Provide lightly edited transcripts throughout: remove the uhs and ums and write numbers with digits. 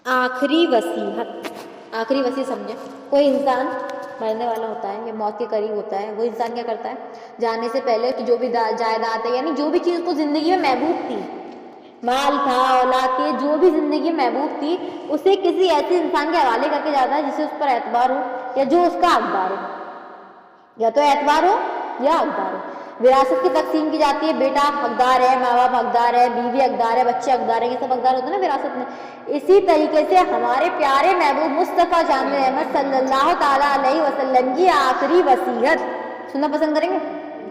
आखिरी वसीयत, आखिरी वसीयत समझे। कोई इंसान मरने वाला होता है या मौत के करीब होता है, वो इंसान क्या करता है, जाने से पहले कि जो भी जायदाद है, यानी जो भी चीज़ को ज़िंदगी में महबूब थी, माल था, औलाद थी, जो भी ज़िंदगी में महबूब थी, उसे किसी ऐसे इंसान के हवाले करके जाता है जिसे उस पर एतबार हो या जो उसका हकदार हो, या तो एतबार हो या हकदार हो। विरासत की तकसीम की जाती है, बेटा हकदार है, माँ बाप हकदार है, बीवी हकदार है, बच्चे हकदार है, ये सब हकदार होते हैं ना विरासत में। इसी तरीके से हमारे प्यारे महबूब मुस्तफ़ा जान अहमद सल्लल्लाहु ताला अलैहि वसल्लम की आखिरी वसीयत सुनना पसंद करेंगे?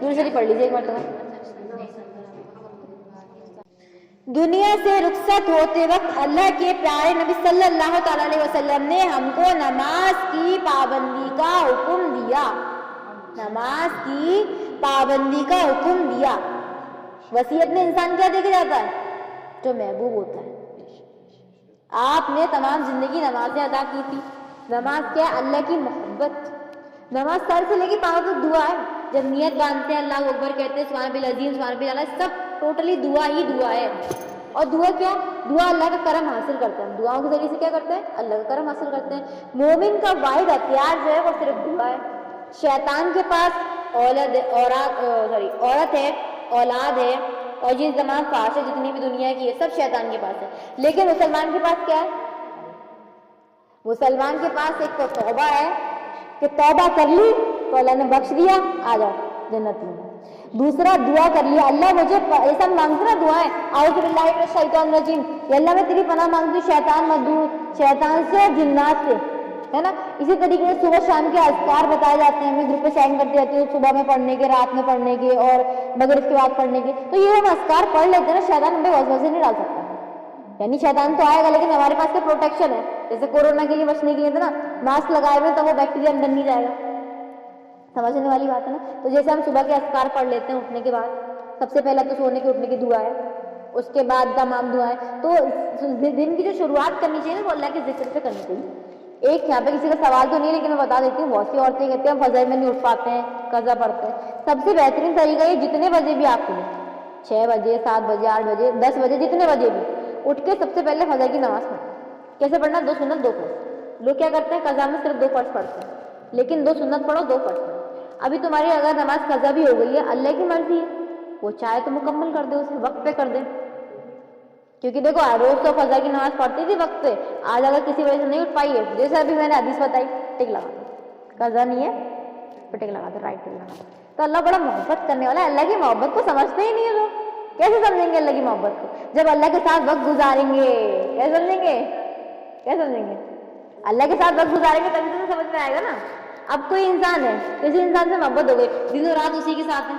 दूर से पढ़ लीजिए एक मरतबा। दुनिया से रुखसत होते वक्त अल्लाह के प्यारे नबी सल्लल्लाहु ताला अलैहि वसल्लम ने हमको नमाज की पाबंदी का हुक्म दिया, नमाज की पाबंदी का हुक्म दिया। वसीयत में इंसान क्या देके जाता है? जो महबूब होता है। आपने तमाम जिंदगी नमाजें अदा की थी। नमाज क्या है? अल्लाह की मोहब्बत। नमाज सर से लेके पाँव तक दुआ है। जब नियत बांधते हैं, अल्लाह अकबर कहते हैं, सुभान बिल अज़ीम, सुभान बिल आला, सब टोटली दुआ ही दुआ है। और दुआ क्या? दुआ अल्लाह का करम हासिल करते हैं। दुआओं के जरिए से क्या करते हैं? अल्लाह का करम हासिल करते हैं। मोमिन का वाहिद हथियार जो है वो सिर्फ दुआ है। शैतान के पास औरत है, औलाद है, और ये तमाम ख्वाहिशें जितनी भी दुनिया की है सब शैतान के पास है। लेकिन मुसलमान के पास क्या है? मुसलमान के पास एक तो तौबा है कि तौबा कर ली तो अल्लाह ने बख्श दिया, आ जाओ जन्नत में। दूसरा दुआ कर लिया, अल्लाह मुझे ऐसा मांगते ना दुआएं, आऊज़ु बिल्लाहि मिनश शैतानिर रजीम, अल्लाह मैं तेरी पनाह मांगती हूँ शैतान मजदूर, शैतान से और जिन्नात से, है ना। इसी तरीके से सुबह शाम के अज़कार बताए जाते हैं, मैं ग्रुप पे शेयर करती रहती हूँ, सुबह में पढ़ने के, रात में पढ़ने के और मगरिब के बाद पढ़ने के। तो ये हम अज़कार पढ़ लेते हैं ना, शैतान हमें वसवसे नहीं डाल सकता। यानी शैतान तो आएगा लेकिन हमारे पास क्या प्रोटेक्शन है। जैसे कोरोना के लिए बचने के लिए था ना, मास्क लगाए हुए तो वो बैक्टीरिया अंदर नहीं जाएगा। समझने वाली बात है ना। तो जैसे हम सुबह के अज़कार पढ़ लेते हैं उठने के बाद, सबसे पहले तो सोने के उठने की दुआ है, उसके बाद तमाम दुआएं। तो दिन की जो शुरुआत करनी चाहिए ना वो अल्लाह के जिक्र से करनी चाहिए। एक यहाँ पे किसी का सवाल तो नहीं, लेकिन मैं बता देती हूँ, बहुत सी औरतें कहती हैं हम फजर में नहीं उठ पाते हैं, कज़ा पढ़ते हैं। सबसे बेहतरीन तरीका ये, जितने बजे भी आप उठें, 6 बजे, 7 बजे, 8 बजे, 10 बजे, जितने बजे भी उठ के सबसे पहले फजर की नमाज पढ़ो। कैसे पढ़ना? 2 सुन्नत 2 फर्ज। लोग क्या करते हैं, कज़ा में सिर्फ 2 फर्ज पढ़ते हैं, लेकिन 2 सुन्नत पढ़ो, 2 फर्ज पढ़ो। अभी तुम्हारी अगर नमाज कज़ा भी हो गई है, अल्लाह की मर्जी है, वो चाहे तो मुकम्मल कर दे, उसे वक्त पे कर दे। क्योंकि देखो रोज तो फजर की नमाज पढ़ती थी वक्त पे, आज अगर किसी वजह से नहीं उठ पाई है, जैसे अभी मैंने हदीस बताई, टिक लगा दो, कज़ा नहीं है तो टिक लगा दो, राइट टिक लगा दो। तो अल्लाह बड़ा मोहब्बत करने वाला है। अल्लाह की मोहब्बत को समझते ही नहीं है लोग। कैसे समझेंगे अल्लाह की मोहब्बत को? जब अल्लाह के साथ वक्त गुजारेंगे, कैसे समझेंगे? कैसे समझेंगे? अल्लाह के साथ वक्त गुजारेंगे तभी तो समझ में आएगा ना। अब कोई इंसान है, किसी इंसान से मोहब्बत हो गई, दिनों रात उसी के साथ है,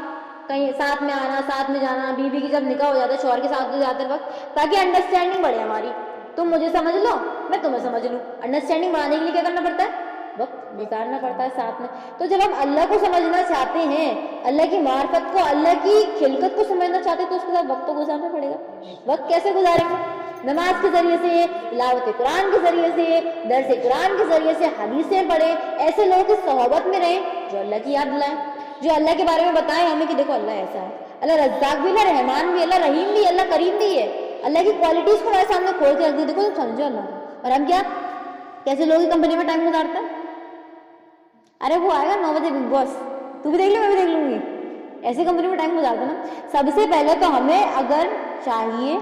कहीं साथ में आना, साथ में जाना, बीवी की जब निकाह हो जाता है, शौहर के साथ हो जाते वक्त, ताकि अंडरस्टैंडिंग बढ़े हमारी। तुम मुझे समझ लो, मैं तुम्हें समझ लूँ। अंडरस्टैंडिंग बढ़ाने के लिए क्या करना पड़ता है? वक्त गुजारना पड़ता है साथ में। तो जब हम अल्लाह को समझना चाहते हैं, अल्लाह की मार्फत को, अल्लाह की खिलकत को समझना चाहते हैं, तो उसके साथ वक्त तो गुजारना पड़ेगा। वक्त कैसे गुजारेंगे? नमाज के जरिए से, तिलावत कुरान के जरिए से, दर्स कुरान के जरिए से, हदीसें पढ़े, ऐसे लोगों की सोहबत में रहें जो अल्लाह की याद दिलाएं, जो अल्लाह के बारे में बताएं हमें कि देखो अल्लाह ऐसा है, अल्लाह रज़्ज़ाक़ भी, अल्लाह रहमान भी, अल्लाह रहीम भी, अल्लाह करीम भी है। अल्लाह की क्वालिटीज को हमारे सामने खोल के रख दी, देखो तुम समझो अल्लाह को। और हम क्या, कैसे लोगों की कंपनी में टाइम गुजारते हैं? अरे वो आएगा 9 बजे बिग बॉस, तू भी देख ले, मैं भी देख लूंगी, ऐसी कंपनी में टाइम गुजारते ना। सबसे पहले तो हमें अगर चाहिए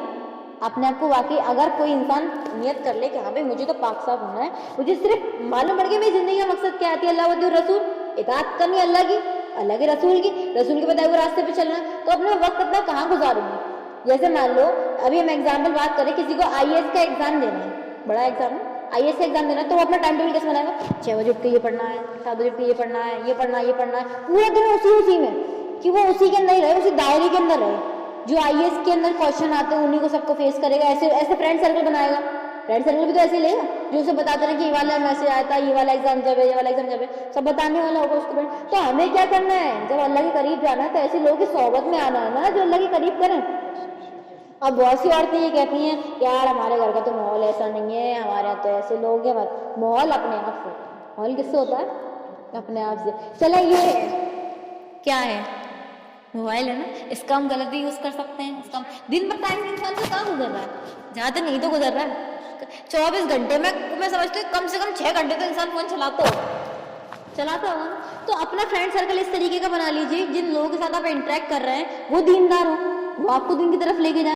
अपने आप को, वाकई अगर कोई इंसान नियत कर ले कि हाँ भाई मुझे तो पाक साफ होना है, मुझे सिर्फ मालूम पड़ गया मेरी जिंदगी का मकसद क्या है, अल्लाह व रसूल, इताअत करनी अल्लाह की, अल्लाह के रसूल के बताए हुए रास्ते पे चलना, तो अपना वक्त अपना कहाँ गुजारूंगी? जैसे मान लो अभी हम एग्जाम्पल बात करें, किसी को IAS का एग्जाम देना है, बड़ा एग्जाम है, IAS का एग्जाम देना है, तो वो अपना टाइम टेबल कैसे बनाएगा? 6 बजे उठ के ये पढ़ना है, 7 बजे उठ के ये पढ़ना है, ये पढ़ना है, ये पढ़ना है, पूरा दिन उसी में, कि वो उसी के अंदर ही रहे, उसी दायरे के अंदर रहे। जो IAS के अंदर क्वेश्चन आते हैं उन्हीं को सबको फेस करेगा, ऐसे फ्रेंड सर्कल बनाएगा। फ्रेंड सर्कल भी तो ऐसे ही लेगा जो उसे बताते रहे कि ये वाला मैसेज आया था, ये वाला एग्जाम जब है, ये वाला एग्जाम जब है, सब बताने वाला होगा उसको। तो हमें क्या करना है, जब अल्लाह के करीब जाना है तो ऐसे लोगों की सोहबत में आना है ना जो अल्लाह के करीब करें। अब बहुत सी औरतें ये कहती हैं यार हमारे घर का तो माहौल ऐसा नहीं है, हमारे यहाँ तो ऐसे लोग हैं। माहौल अपने आप से, माहौल किससे होता है? अपने आप से। चला ये क्या है, मोबाइल है ना, इसका हम गलत भी यूज कर सकते हैं। इसका दिन भर टाइम इंसान से कहाँ गुजर रहा है? ज़्यादा नहीं तो गुजर रहा है, 24 घंटे में मैं समझती हूँ कम से कम 6 घंटे तो इंसान फोन चलाता होगा। तो अपना फ्रेंड सर्कल इस तरीके का बना लीजिए, जिन लोगों के साथ आप इंटरेक्ट कर रहे हैं वो दीनदार हो, वो आपको दीन की तरफ लेके जाए।